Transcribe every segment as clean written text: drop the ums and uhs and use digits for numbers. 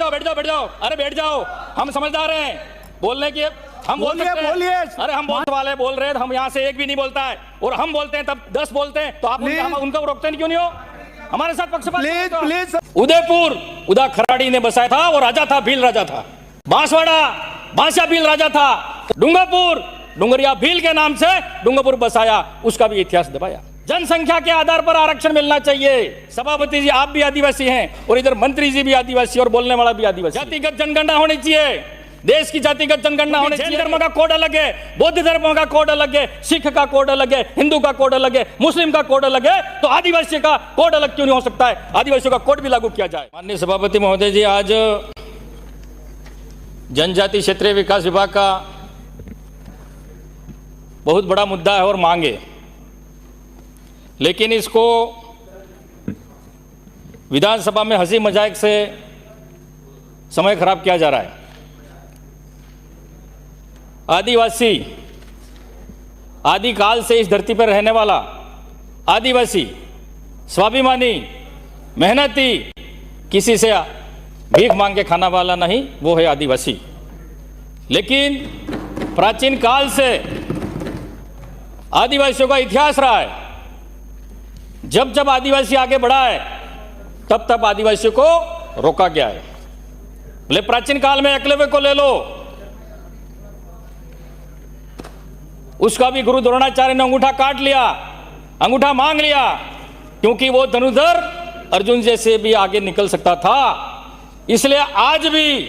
बैठ जाओ, अरे बैठ जाओ, हम समझदार हैं, बोलने की हम बोल सकते हैं। अरे हम बोलने वाले बोल रहे हैं, हम यहाँ से एक भी नहीं बोलता है, और हम बोलते हैं तब 10 बोलते हैं, तो आप उनको रोकते क्यों नहीं हो? हमारे साथ पक्षपात प्लीज। उदयपुर उदा खराड़ी ने बसाया था, वो राजा था, भील राजा था। बांसवाड़ा बांसा भील राजा था। डूंगरपुर डूंगरिया भील के नाम से डूंगरपुर बसाया, उसका भी इतिहास दबाया। जनसंख्या के आधार पर आरक्षण मिलना चाहिए। सभापति जी आप भी आदिवासी हैं, और इधर मंत्री जी भी आदिवासी, और बोलने वाला भी आदिवासी। जातिगत जनगणना होनी चाहिए, देश की जातिगत जनगणना होनी चाहिए। धर्म का कोड अलग है, बौद्ध धर्म का कोड अलग है, सिख का कोड अलग है, हिंदू का कोड अलग है, मुस्लिम का कोड अलग है, तो आदिवासी का कोड अलग क्यों नहीं हो सकता है? आदिवासियों का कोड भी लागू किया जाए। माननीय सभापति महोदय जी, आज जनजाति क्षेत्रीय विकास विभाग का बहुत बड़ा मुद्दा है और मांग है, लेकिन इसको विधानसभा में हंसी मजाक से समय खराब किया जा रहा है। आदिवासी आदिकाल से इस धरती पर रहने वाला आदिवासी, स्वाभिमानी, मेहनती, किसी से भीख मांग के खाना वाला नहीं, वो है आदिवासी। लेकिन प्राचीन काल से आदिवासियों का इतिहास रहा है। जब जब आदिवासी आगे बढ़ा है, तब तब आदिवासियों को रोका गया है। बोले प्राचीन काल में एकलव्य को ले लो, उसका भी गुरु द्रोणाचार्य ने अंगूठा काट लिया, अंगूठा मांग लिया, क्योंकि वो धनुर्धर अर्जुन जैसे भी आगे निकल सकता था। इसलिए आज भी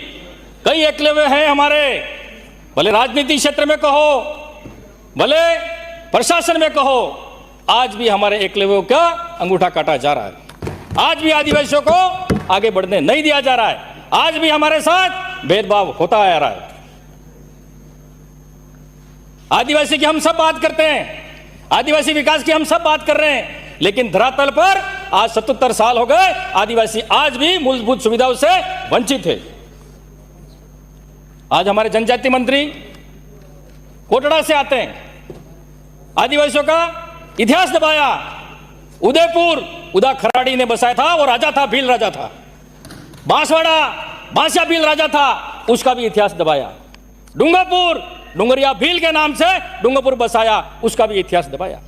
कई एकलव्य हैं हमारे, भले राजनीति क्षेत्र में कहो, भले प्रशासन में कहो, आज भी हमारे एकलव्यों का अंगूठा काटा जा रहा है। आज भी आदिवासियों को आगे बढ़ने नहीं दिया जा रहा है। आज भी हमारे साथ भेदभाव होता आ रहा है। आदिवासी की हम सब बात करते हैं, आदिवासी विकास की हम सब बात कर रहे हैं, लेकिन धरातल पर आज 77 साल हो गए, आदिवासी आज भी मूलभूत सुविधाओं से वंचित है। आज हमारे जनजाति मंत्री कोटड़ा से आते हैं, आदिवासियों का इतिहास दबाया। उदयपुर उदा खराड़ी ने बसाया था, वो राजा था, भील राजा था। बांसवाड़ा बांसा भील राजा था, उसका भी इतिहास दबाया। डूंगरपुर डूंगरिया भील के नाम से डूंगरपुर बसाया, उसका भी इतिहास दबाया।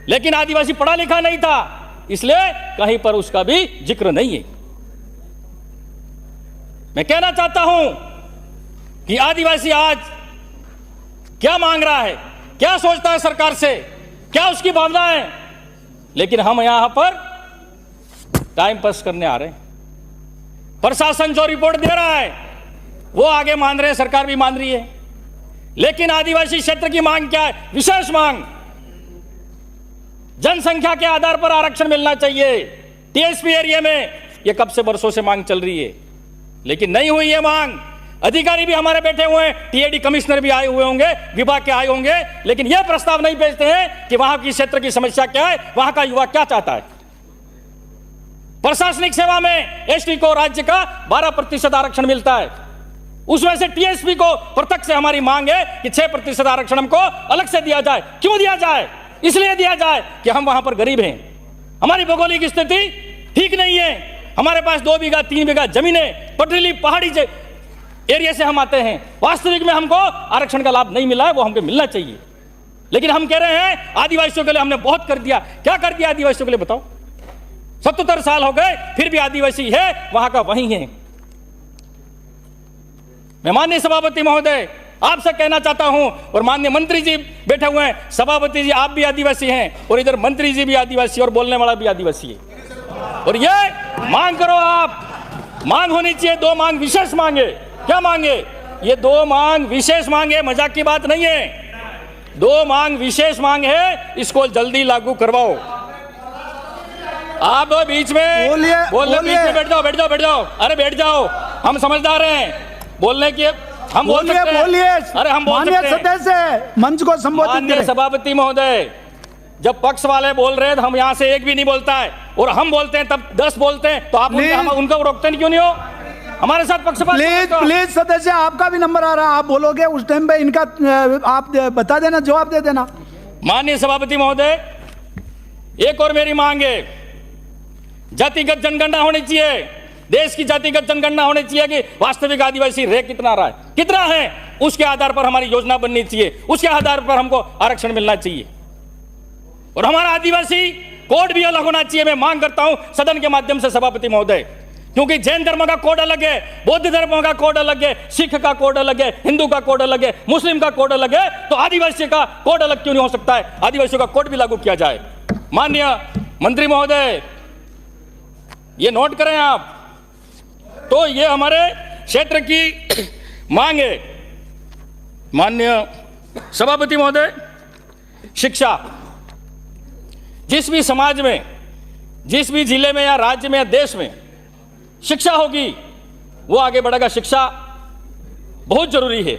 लेकिन आदिवासी पढ़ा लिखा नहीं था, इसलिए कहीं पर उसका भी जिक्र नहीं है। मैं कहना चाहता हूं कि आदिवासी आज क्या मांग रहा है, क्या सोचता है सरकार से, क्या उसकी भावना है, लेकिन हम यहां पर टाइम पास करने आ रहे हैं। प्रशासन जो रिपोर्ट दे रहा है वो आगे मान रहे हैं, सरकार भी मान रही है, लेकिन आदिवासी क्षेत्र की मांग क्या है? विशेष मांग, जनसंख्या के आधार पर आरक्षण मिलना चाहिए। टीएसपी एरिया में यह कब से बरसों से मांग चल रही है, लेकिन नहीं हुई ये मांग। अधिकारी भी हमारे बैठे हुए हैं, टीएडी कमिश्नर भी आए हुए होंगे, विभाग के आए होंगे, लेकिन यह प्रस्ताव नहीं भेजते हैं कि वहां की क्षेत्र की समस्या क्या है, वहां का युवा क्या चाहता है। प्रशासनिक सेवा में एसटी को राज्य का 12% आरक्षण मिलता है, उसमें से टीएसपी को प्रत्यक्ष से हमारी मांग है कि 6% आरक्षण हमको अलग से दिया जाए। क्यों दिया जाए? इसलिए दिया जाए कि हम वहां पर गरीब हैं, हमारी भौगोलिक स्थिति ठीक नहीं है, हमारे पास 2 बीघा 3 बीघा जमीनें, पथरीली पहाड़ी एरिया से हम आते हैं। वास्तविक में हमको आरक्षण का लाभ नहीं मिला है, वो हमको मिलना चाहिए। लेकिन हम कह रहे हैं आदिवासियों के लिए हमने बहुत कर दिया। क्या कर दिया आदिवासियों के लिए बताओ? 77 साल हो गए, फिर भी आदिवासी है वहां का वहीं है। मैं माननीय सभापति महोदय आपसे कहना चाहता हूं, और माननीय मंत्री जी बैठे हुए हैं, सभापति जी आप भी आदिवासी हैं, और इधर मंत्री जी भी आदिवासी, और बोलने वाला भी आदिवासी है। और ये मांग करो आप, मांग होनी चाहिए, 2 मांग विशेष मांगे। क्या मांगे? ये 2 मांग विशेष मांगे, मजाक की बात नहीं है। 2 मांग विशेष मांग है, इसको जल्दी लागू करवाओ। आप बीच में बोलने बीच में बैठ जाओ, अरे बैठ जाओ, हम समझदार हैं, बोलने की हम बोल सकते हैं। अरे हम बोल सकते हैं। सदस्य मंच को संबोधित करें। सभापति महोदय, जब पक्ष वाले बोल रहे हैं, हम यहां से एक भी नहीं बोलता है, और हम बोलते हैं तब 10 बोलते हैं, तो आप उनको रोकते क्यों नहीं हो? हमारे साथ पक्षपात। प्लीज सदस्य, आपका भी नंबर आ रहा है, आप बोलोगे उस टाइम पे इनका आप बता देना, जवाब दे देना। माननीय सभापति महोदय, एक और मेरी मांग है, जातिगत जनगणना होनी चाहिए, देश की जातिगत जनगणना होनी चाहिए कि वास्तविक आदिवासी रह कितना रहा है, कितना है, उसके आधार पर हमारी योजना बननी चाहिए, उसके आधार पर हमको आरक्षण मिलना चाहिए। और हमारा आदिवासी कोड भी अलग होना चाहिए। मैं मांग करता हूं सदन के माध्यम से सभापति महोदय, क्योंकि जैन धर्म का कोड अलग है, बौद्ध धर्म का कोड अलग है, सिख का कोड अलग है, हिंदू का कोड अलग है, मुस्लिम का कोड अलग है, तो आदिवासी का कोड अलग क्यों नहीं हो सकता है? आदिवासियों का कोड भी लागू किया जाए। माननीय मंत्री महोदय, ये नोट करें आप, तो ये हमारे क्षेत्र की मांग है। माननीय सभापति महोदय, शिक्षा, जिस भी समाज में, जिस भी जिले में या राज्य में या देश में शिक्षा होगी वो आगे बढ़ेगा। शिक्षा बहुत जरूरी है,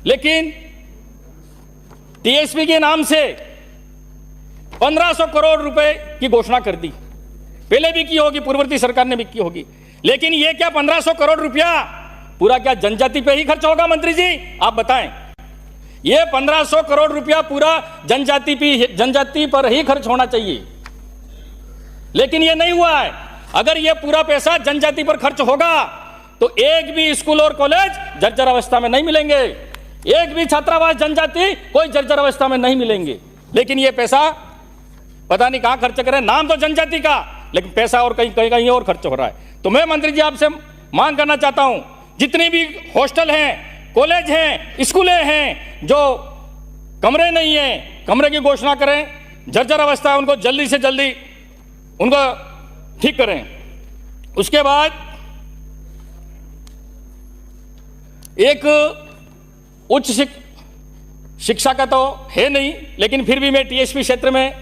लेकिन टीएसपी के नाम से 1500 करोड़ रुपए की घोषणा कर दी, पहले भी की होगी, पूर्ववर्ती सरकार ने भी की होगी, लेकिन ये क्या 1500 करोड़ रुपया पूरा क्या जनजाति पे ही खर्च होगा? मंत्री जी आप बताएं, ये 1500 करोड़ रुपया पूरा जनजाति पर ही खर्च होना चाहिए, लेकिन ये नहीं हुआ है। अगर ये पूरा पैसा जनजाति पर खर्च होगा तो एक भी स्कूल और कॉलेज जर्जर अवस्था में नहीं मिलेंगे, एक भी छात्रावास जनजाति कोई जर्जर अवस्था में नहीं मिलेंगे। लेकिन ये पैसा पता नहीं कहां खर्च करें, नाम तो जनजाति का, लेकिन पैसा और कहीं और खर्च हो रहा है। तो मैं मंत्री जी आपसे मांग करना चाहता हूं, जितनी भी हॉस्टल हैं, कॉलेज हैं, स्कूलें हैं, जो कमरे नहीं है, कमरे की घोषणा करें, जर्जर अवस्था है उनको जल्दी से जल्दी उनको ठीक करें। उसके बाद एक उच्च शिक्षा का तो है नहीं, लेकिन फिर भी मैं टीएसपी क्षेत्र में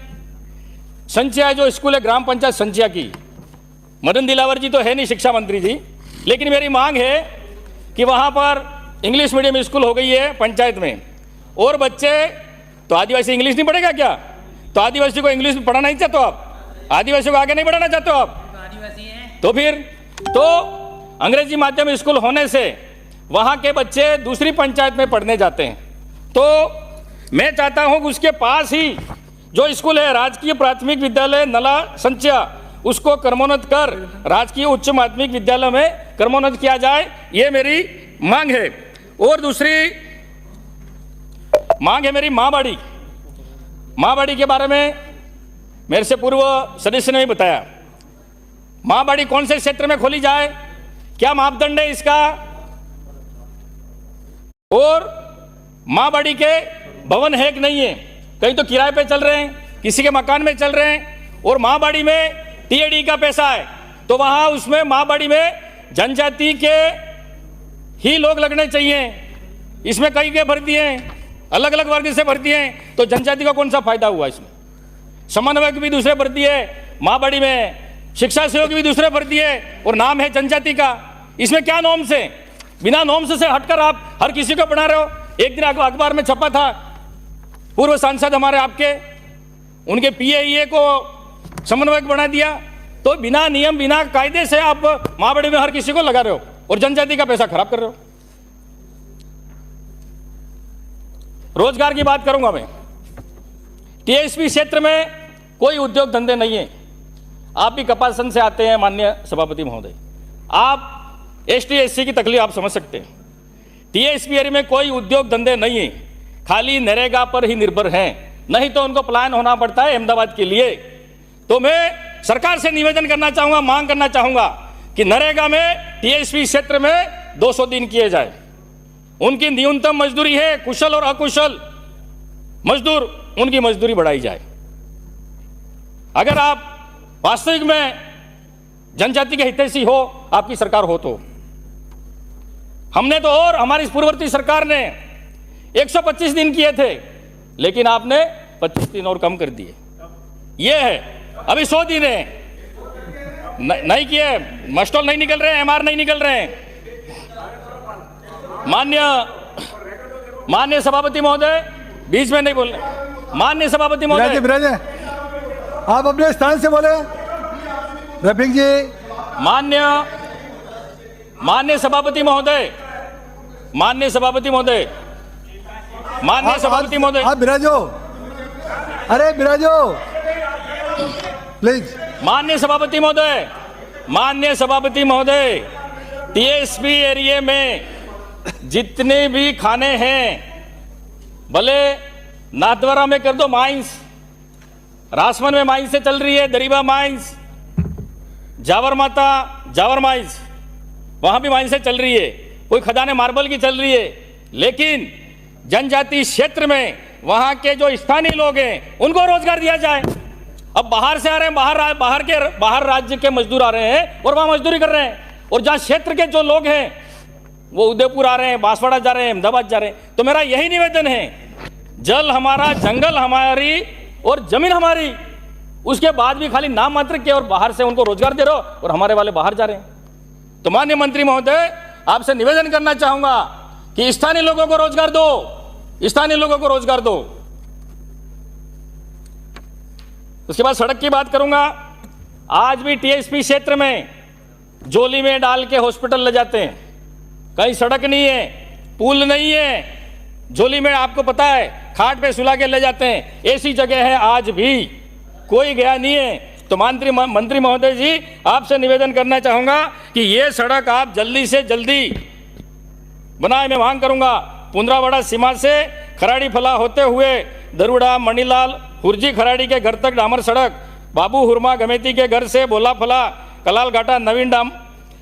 संचिया जो स्कूल है, ग्राम पंचायत संचिया की, मदन दिलावर जी तो है नहीं शिक्षा मंत्री जी, लेकिन मेरी मांग है कि वहां पर इंग्लिश मीडियम स्कूल हो गई है पंचायत में, और बच्चे तो आदिवासी इंग्लिश नहीं पढ़ेगा क्या? तो आदिवासी को इंग्लिश पढ़ाना नहीं चाहते हो आप? आदिवासियों को आगे नहीं बढ़ाना चाहते हो आप? आदिवासी हैं तो फिर तो अंग्रेजी माध्यम स्कूल होने से वहां के बच्चे दूसरी पंचायत में पढ़ने जाते हैं। तो मैं चाहता हूं कि उसके पास ही जो स्कूल है, राजकीय प्राथमिक विद्यालय नला संचिया, उसको क्रमोन्नत कर राजकीय उच्च माध्यमिक विद्यालय में क्रमोन्नत किया जाए, ये मेरी मांग है। और दूसरी मांग है मेरी माँबाड़ी। माँबाड़ी के बारे में मेरे से पूर्व सदस्य ने भी बताया, माँबाड़ी कौन से क्षेत्र में खोली जाए, क्या मापदंड है इसका, और माँबाड़ी के भवन है कि नहीं है, कहीं तो किराए पे चल रहे हैं, किसी के मकान में चल रहे हैं, और माँबाड़ी में टीएडी का पैसा है, तो वहां उसमें माँबाड़ी में जनजाति के ही लोग लगने चाहिए। इसमें कई के भर दिए, अलग अलग वर्ग से भर दिए, तो जनजाति का कौन सा फायदा हुआ? इसमें समन्वयक भी दूसरे भर दिए, माँबाड़ी में शिक्षा सहयोग भी दूसरे भर दिए, और नाम है जनजाति का। इसमें क्या नॉर्म्स है? बिना नॉर्म्स से हटकर आप हर किसी को बना रहे हो। एक दिन अखबार में छपा था, पूर्व सांसद हमारे आपके, उनके पीए को समन्वयक बना दिया। तो बिना नियम बिना कायदे से आप माँबाड़ी में हर किसी को लगा रहे हो और जनजाति का पैसा खराब कर रहे हो। रोजगार की बात करूंगा मैं। टीएसपी क्षेत्र में कोई उद्योग धंधे नहीं है। आप भी कपासन से आते हैं माननीय सभापति महोदय, आप एसटी एससी की तकलीफ आप समझ सकते हैं। टीएसपी एरिया में कोई उद्योग धंधे नहीं है, खाली नरेगा पर ही निर्भर हैं, नहीं तो उनको प्लान होना पड़ता है अहमदाबाद के लिए। तो मैं सरकार से निवेदन करना चाहूंगा, मांग करना चाहूंगा कि नरेगा में टीएसपी क्षेत्र में 200 दिन किए जाए। उनकी न्यूनतम मजदूरी है, कुशल और अकुशल मजदूर, उनकी मजदूरी बढ़ाई जाए। अगर आप वास्तविक में जनजाति के हितैषी हो, आपकी सरकार हो तो। हमने तो और हमारी पूर्ववर्ती सरकार ने 125 दिन किए थे, लेकिन आपने 25 दिन और कम कर दिए। ये है, अभी 100 दिन है, नहीं किए, मस्टॉल नहीं निकल रहे हैं, एमआर नहीं निकल रहे हैं। माननीय सभापति महोदय, बीच में नहीं बोलने। माननीय सभापति महोदय, विराजे आप अपने स्थान से बोले। रफीक जी, माननीय सभापति महोदय, माननीय सभापति महोदय, माननीय सभापति महोदय, आप विराजो, अरे विराजो प्लीज। माननीय सभापति महोदय, माननीय सभापति महोदय, टीएसपी एरिया में जितने भी खाने हैं, भले नाथद्वारा में कर दो माइंस, रासमन में माइंस से चल रही है, दरीबा माइंस, जावर माता जावर माइंस, वहां भी माइंस से चल रही है, कोई खदाने मार्बल की चल रही है, लेकिन जनजाति क्षेत्र में वहां के जो स्थानीय लोग हैं उनको रोजगार दिया जाए। अब बाहर से आ रहे हैं, बाहर राज्य के मजदूर आ रहे हैं और वहां मजदूरी कर रहे हैं, और जहां क्षेत्र के जो लोग हैं वो उदयपुर आ रहे हैं, बांसवाड़ा जा रहे हैं, अहमदाबाद जा रहे हैं। तो मेरा यही निवेदन है, जल हमारा, जंगल हमारी और जमीन हमारी, उसके बाद भी खाली नाम मात्र के और बाहर से उनको रोजगार दे रहे हो और हमारे वाले बाहर जा रहे हैं। तो माननीय मंत्री महोदय, आपसे निवेदन करना चाहूंगा कि स्थानीय लोगों को रोजगार दो, स्थानीय लोगों को रोजगार दो। उसके बाद सड़क की बात करूंगा। आज भी टीएसपी क्षेत्र में जोली में डाल के हॉस्पिटल ले जाते हैं, कहीं सड़क नहीं है, पुल नहीं है, जोली में आपको पता है खाट पे सुला के ले जाते हैं, ऐसी जगह है आज भी, कोई गया नहीं है। तो मंत्री महोदय जी, आपसे निवेदन करना चाहूंगा कि ये सड़क आप जल्दी से जल्दी बनाए। मैं मांग करूंगा पुंद्रावाड़ा सीमा से खराड़ी फला होते हुए दरुड़ा मणिलाल हुरजी खराड़ी के घर तक डामर सड़क, बाबू हुरमा गमेती के घर से बोला फला कलाल घाटा नवीन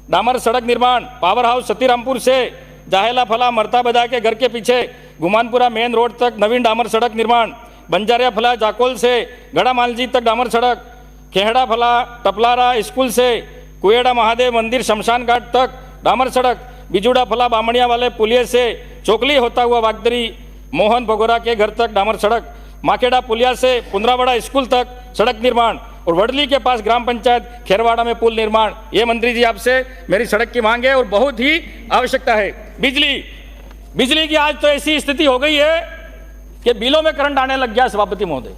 डामर सड़क निर्माण, पावर हाउस सतीरामपुर से जाहेला फला मरता बदा के घर के पीछे गुमानपुरा मेन रोड तक नवीन डामर सड़क निर्माण, बंजारिया फला जाकोल से गड़ा मालजी तक डामर सड़क, खेहड़ा फला टपलारा स्कूल से कुएड़ा महादेव मंदिर शमशान घाट तक डामर सड़क, बिजुड़ा फला बामणिया वाले पुलिया से चोकली होता हुआ वागदरी मोहन भगोरा के घर तक डामर सड़क, माकेड़ा पुलिया से पुंद्रावाड़ा स्कूल तक सड़क निर्माण और वडली के पास ग्राम पंचायत खेरवाड़ा में पुल निर्माण। ये मंत्री जी, आपसे मेरी सड़क की मांग है और बहुत ही आवश्यकता है। बिजली की आज तो ऐसी स्थिति हो गई है कि बिलों में करंट आने लग गया सभापति महोदय।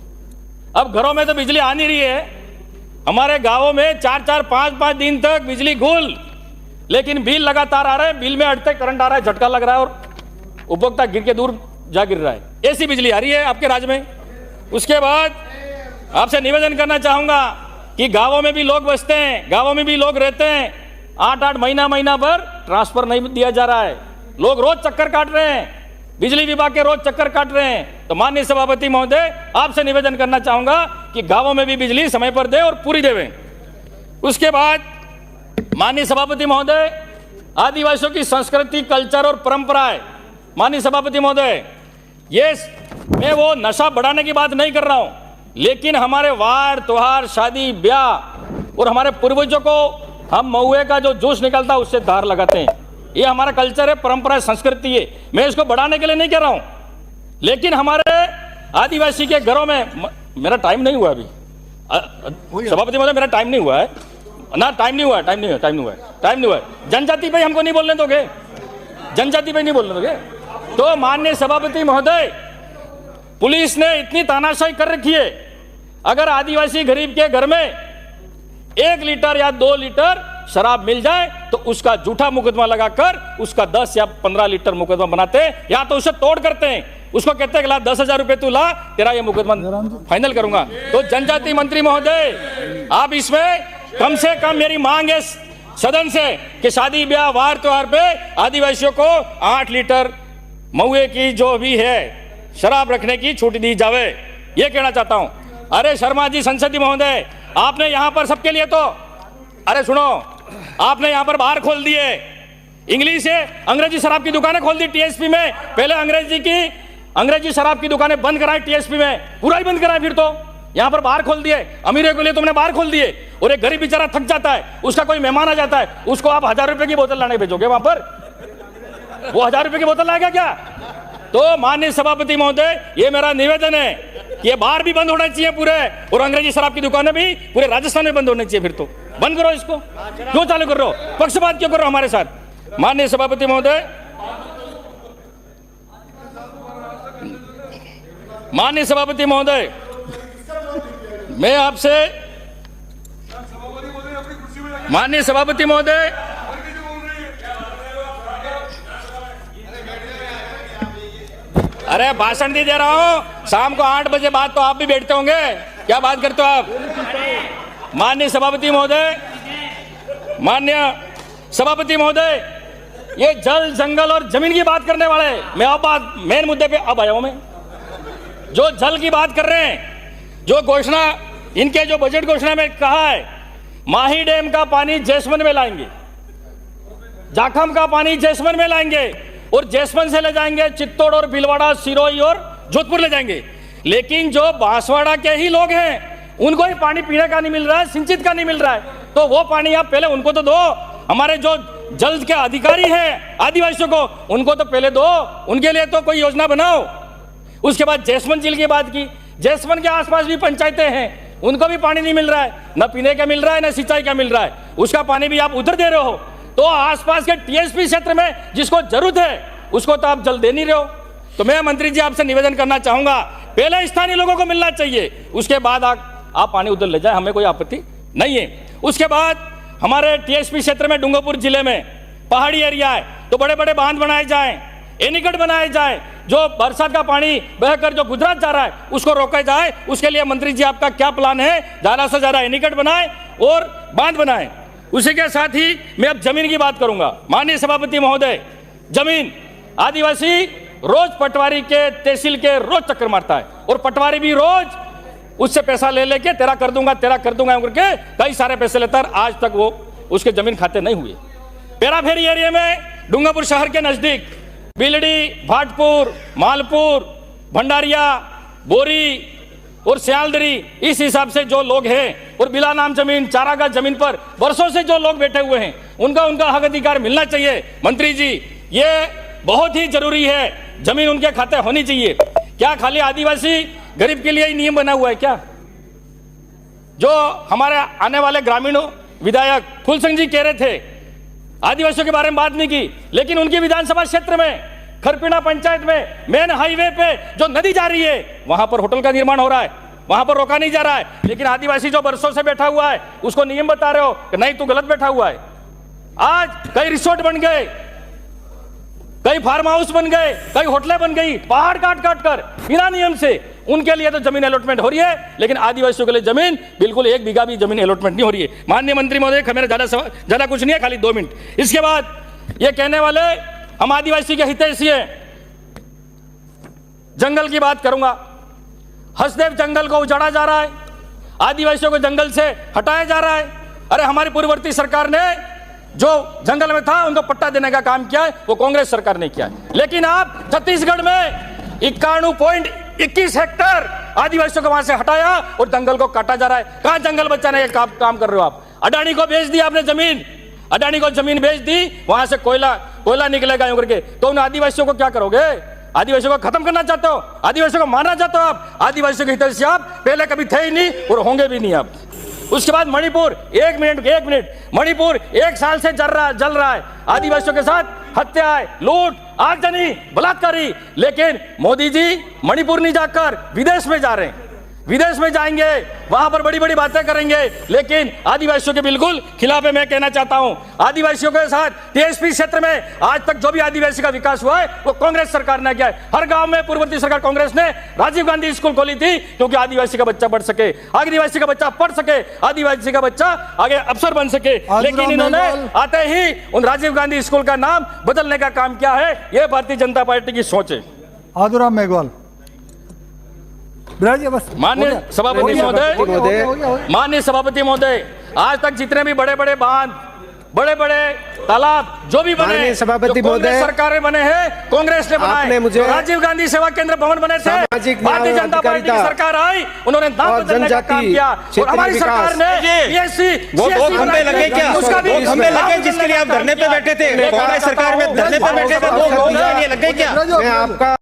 अब घरों में तो बिजली आ नहीं रही है, हमारे गांवों में 4-4, 5-5 दिन तक बिजली गुल, लेकिन बिल लगातार आ रहे हैं, बिल में अटते करंट आ रहा है, झटका लग रहा है और उपभोक्ता गिर के दूर जा गिर रहा है। ऐसी बिजली आ रही है आपके राज्य में। उसके बाद आपसे निवेदन करना चाहूंगा कि गांवों में भी लोग बसते हैं, गांवों में भी लोग रहते हैं, 8-8 महीना भर ट्रांसफर नहीं दिया जा रहा है, लोग रोज चक्कर काट रहे हैं, बिजली विभाग के रोज चक्कर काट रहे हैं। तो माननीय सभापति महोदय, आपसे निवेदन करना चाहूंगा कि गांवों में भी बिजली समय पर दे और पूरी देवें। उसके बाद माननीय सभापति महोदय, आदिवासियों की संस्कृति, कल्चर और परंपराएं, माननीय सभापति महोदय, ये मैं वो नशा बढ़ाने की बात नहीं कर रहा हूं, लेकिन हमारे वार त्योहार, शादी ब्याह और हमारे पूर्वजों को हम महुए का जो जूस निकलता है उससे धार लगाते हैं। ये हमारा कल्चर है, परंपरा है, संस्कृति है। मैं इसको बढ़ाने के लिए नहीं कह रहा हूं, लेकिन हमारे आदिवासी के घरों में, मेरा टाइम नहीं हुआ अभी सभापति महोदय, मेरा टाइम नहीं हुआ है ना, टाइम नहीं हुआ है। जनजाति पे हमको नहीं बोलने दोगे, जनजाति पे नहीं बोलने दोगे। तो माननीय सभापति महोदय, पुलिस ने इतनी तानाशाही कर रखी है, अगर आदिवासी गरीब के घर में 1 लीटर या 2 लीटर शराब मिल जाए तो उसका झूठा मुकदमा लगाकर उसका 10 या 15 लीटर मुकदमा बनाते हैं, या तो उसे तोड़ करते हैं, उसको कहते हैं कि ला 10,000 रुपए तू ला, तेरा ये मुकदमा फाइनल करूंगा। तो जनजाति मंत्री महोदय, आप इसमें कम से कम, मेरी मांग है सदन से कि शादी ब्याह वार त्योहार पे आदिवासियों को 8 लीटर महुए की जो भी है शराब रखने की छूट दी जावे, ये कहना चाहता हूं। अरे शर्मा जी, संसदीय महोदय, आपने यहां पर सबके लिए तो, अरे सुनो, आपने यहां पर बाहर खोल दिए, इंग्लिश से अंग्रेजी शराब की दुकानें खोल दी टीएसपी में। पहले अंग्रेजी शराब की दुकानें बंद कराई टीएसपी में, पूरा ही बंद कराए, फिर तो यहां पर बाहर खोल दिए। अमीरों के लिए तुमने बाहर खोल दिए, और एक गरीब बेचारा थक जाता है, उसका कोई मेहमान आ जाता है, उसको आप 1000 रुपए की बोतल लाने भेजोगे वहां पर? वो 1000 रुपए की बोतल लाएगा क्या? तो माननीय सभापति महोदय, ये मेरा निवेदन है कि ये बाहर भी बंद होना चाहिए पूरे, और अंग्रेजी शराब की दुकानें भी पूरे राजस्थान में बंद होनी चाहिए। फिर तो बंद करो इसको, क्यों चालू कर रहे हो? पक्षपात क्यों कर रहे हो हमारे साथ? माननीय सभापति महोदय, मैं आपसे, माननीय सभापति महोदय, अरे भाषण नहीं दे रहा हूं, शाम को 8 बजे बाद तो आप भी बैठते होंगे, क्या बात करते हो आप? माननीय सभापति महोदय, माननीय सभापति महोदय, ये जल, जंगल और जमीन की बात करने वाले, मैं अब बात मेन मुद्दे पे अब आया हूं। मैं जो जल की बात कर रहे हैं, जो घोषणा इनके जो बजट घोषणा में कहा है, माही डैम का पानी जैसमंद में लाएंगे, जाखम का पानी जैसमंद में लाएंगे और जैसमंद से ले जाएंगे चित्तौड़ और भीलवाड़ा, सिरोही और जोधपुर ले जाएंगे। लेकिन जो बांसवाड़ा के ही लोग हैं उनको ही पानी पीने का नहीं मिल रहा है, सिंचित का नहीं मिल रहा है, तो वो पानी आप पहले उनको तो दो। हमारे जो जल के अधिकारी हैं आदिवासियों को, उनको तो पहले दो, उनके लिए तो कोई योजना बनाओ। उसके बाद जैसमंद झील की बात की, जैसमंद के आसपास भी पंचायतें हैं, उनको भी पानी नहीं मिल रहा है, न पीने का मिल रहा है न सिंचाई का मिल रहा है, उसका पानी भी आप उधर दे रहे हो। तो आसपास के टीएसपी क्षेत्र में जिसको जरूरत है उसको तो आप जल दे नहीं रहे हो। तो मैं मंत्री जी आपसे निवेदन करना चाहूंगा, पहले स्थानीय लोगों को मिलना चाहिए, उसके बाद आप पानी उधर ले जाए, हमें कोई आपत्ति नहीं है। उसके बाद हमारे टीएसपी क्षेत्र में डूंगरपुर जिले में पहाड़ी एरिया है, तो बड़े बड़े बांध बनाए जाएं, एनीकट बनाए जाएं, जो बरसात का पानी बहकर जो गुजरात जा रहा है उसको रोका जाए। उसके लिए मंत्री जी आपका क्या प्लान है? ज्यादा से ज्यादा एनीकट बनाए और बांध बनाए। उसी के साथ ही मैं अब जमीन की बात करूंगा। माननीय सभापति महोदय, जमीन आदिवासी रोज पटवारी के, तहसील के रोज चक्कर मारता है और पटवारी भी रोज उससे पैसा ले लेके तेरा कर दूंगा करके कई सारे पैसे लेता है। आज तक वो उसके जमीन खाते नहीं हुए। पेराफेरी एरिया में डूंगरपुर शहर के नजदीक बिलडी, भाटपुर, मालपुर, भंडारिया, बोरी और सियालदरी, इस हिसाब से जो लोग हैं और बिला नाम जमीन, चारागाह जमीन पर वर्षों से जो लोग बैठे हुए हैं, उनका हक अधिकार मिलना चाहिए। मंत्री जी, ये बहुत ही जरूरी है, जमीन उनके खाते होनी चाहिए। क्या खाली आदिवासी गरीब के लिए ही नियम बना हुआ है क्या? जो हमारे आने वाले ग्रामीण विधायक फूल सिंह जी कह रहे थे, आदिवासियों के बारे में बात नहीं की, लेकिन उनकी विधानसभा क्षेत्र में खरपीना पंचायत में मेन हाईवे पे जो नदी जा रही है, वहां पर होटल का निर्माण हो रहा है, वहां पर रोका नहीं जा रहा है। लेकिन आदिवासी जो बरसों से बैठा हुआ है उसको नियम बता रहे हो कि नहीं, तू गलत बैठा हुआ है। आज कई रिसोर्ट बन गए, कई फार्म हाउस बन गए, कई होटलें बन गई, पहाड़ काट कर बिना नियम से। उनके लिए तो जमीन अलॉटमेंट हो रही है, लेकिन आदिवासियों के लिए जमीन बिल्कुल 1 बीघा भी जमीन अलॉटमेंट नहीं हो रही है। माननीय मंत्री महोदय, मेरा ज्यादा कुछ नहीं है, खाली 2 मिनट। इसके बाद ये कहने वाले हम आदिवासी के हितैषी हैं, जंगल की बात करूंगा। हसदेव जंगल को उजाड़ा जा रहा है, आदिवासियों को जंगल से हटाया जा रहा है। अरे हमारी पूर्ववर्ती सरकार ने जो जंगल में था उनको पट्टा देने का काम किया है, वो कांग्रेस सरकार ने किया है। लेकिन आप छत्तीसगढ़ में 91.21 हेक्टेयर आदिवासियों को वहां से हटाया और जंगल को काटा जा रहा है। कहां जंगल बचाने का काम कर रहे हो आप? अडानी को बेच दिया आपने जमीन, अडानी को जमीन बेच दी, वहां से कोयला निकलेगा यूं करके। तो उन आदिवासियों को क्या करोगे? आदिवासियों को खत्म करना चाहते हो, आदिवासियों को मारना चाहते हो आप? आदिवासियों के हित से आप पहले कभी थे ही नहीं और होंगे भी नहीं आप। उसके बाद मणिपुर, एक मिनट, मणिपुर 1 साल से जल रहा है, आदिवासियों के साथ हत्याएं, लूट, आगजनी, बलात्कारी। लेकिन मोदी जी मणिपुर नहीं जाकर विदेश में जा रहे हैं, विदेश में जाएंगे, वहां पर बड़ी बड़ी बातें करेंगे, लेकिन आदिवासियों के बिल्कुल खिलाफ है। मैं कहना चाहता हूं, आदिवासियों के साथ टीएसपी क्षेत्र में आज तक जो भी आदिवासी का विकास हुआ है वो कांग्रेस सरकार ने किया है। हर गांव में पूर्ववर्ती सरकार कांग्रेस ने राजीव गांधी स्कूल खोली थी, क्योंकि आदिवासी का बच्चा बढ़ सके, आदिवासी का बच्चा पढ़ सके, आदिवासी का बच्चा आगे अफसर बन सके। लेकिन इन्होंने आते ही उन राजीव गांधी स्कूल का नाम बदलने का काम किया है। यह भारतीय जनता पार्टी की सोच है। आदुराम मेघवाल। माननीय सभापति महोदय, आज तक जितने भी बड़े बड़े बांध, बड़े बड़े तालाब जो भी बने, सभापति महोदय, सरकारें बने हैं, कांग्रेस ने बनाए। मुझे राजीव गांधी सेवा केंद्र भवन बने थे, भारतीय जनता पार्टी की सरकार आई, उन्होंने नाम बदलने का काम किया। और हमारी सरकार ने वो 2 खंबे लगे क्या? उसका 2 खंबे लगे जिसके लिए आप धरने पे बैठे थे, कांग्रेस सरकार में धरने पे बैठे थे, 2 खंबे लगे क्या? मैं आपका